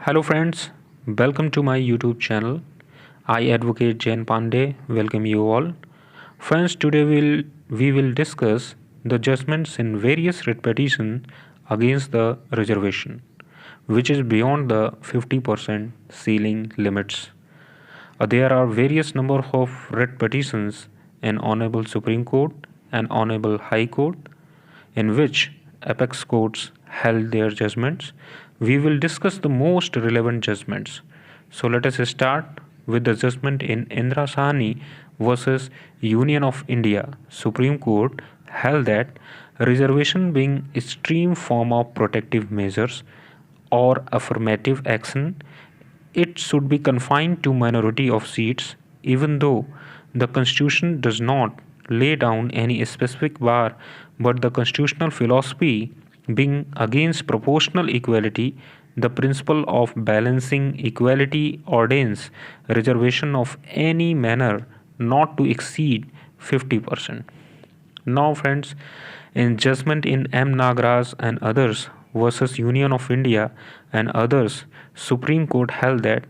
Hello friends, welcome to my YouTube channel. I advocate Jain Pandey. Welcome you all. Friends, today we will discuss the judgments in various writ petitions against the reservation, which is beyond the 50% ceiling limits. There are various number of writ petitions in Honorable Supreme Court and Honorable High Court in which apex courts held their judgments. We will discuss the most relevant judgments. So let us start with the judgment in Indra Sahni versus Union of India. Supreme Court held that reservation being extreme form of protective measures or affirmative action, it should be confined to minority of seats, even though the Constitution does not lay down any specific bar, but the constitutional philosophy being against proportional equality, the principle of balancing equality ordains reservation of any manner not to exceed 50%. Now, friends, in judgment in M. Nagaraj and others versus Union of India and others, Supreme Court held that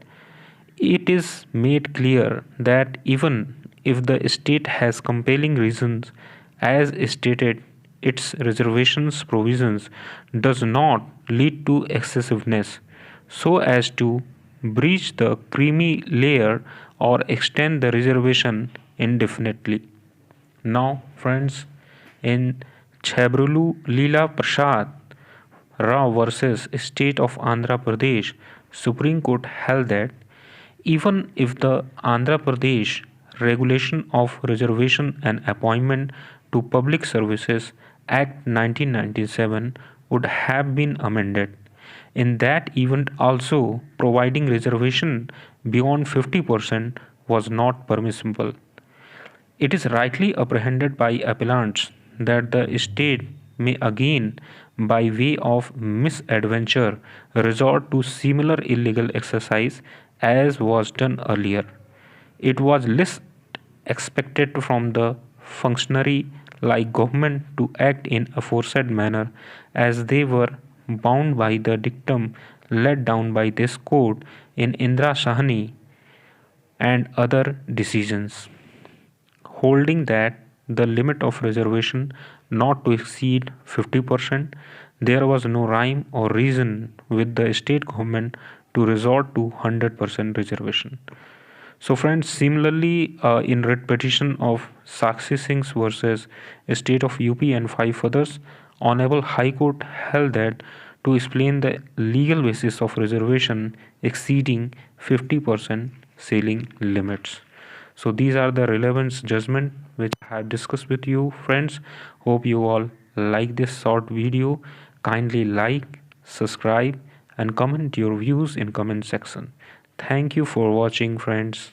it is made clear that even if the state has compelling reasons, as stated, its reservations provisions does not lead to excessiveness, so as to breach the creamy layer or extend the reservation indefinitely. Now, friends, in Chabrulu Leela Prasad Rao versus State of Andhra Pradesh, Supreme Court held that even if the Andhra Pradesh Regulation of Reservation and Appointment to Public Services Act 1997 would have been amended, in that event also providing reservation beyond 50% was not permissible. It is rightly apprehended by appellants that the state may again, by way of misadventure, resort to similar illegal exercise as was done earlier. It was less expected from the functionary like government to act in aforesaid manner, as they were bound by the dictum laid down by this court in Indra Sahni and other decisions, holding that the limit of reservation not to exceed 50%, there was no rhyme or reason with the state government to resort to 100% reservation. So, friends, similarly, in writ petition of Sakshi Singh versus State of UP and five others, Honorable High Court held that to explain the legal basis of reservation exceeding 50% ceiling limits. So these are the relevant judgment which I have discussed with you, friends. Hope you all like this short video. Kindly like, subscribe, and comment your views in comment section. Thank you for watching, friends.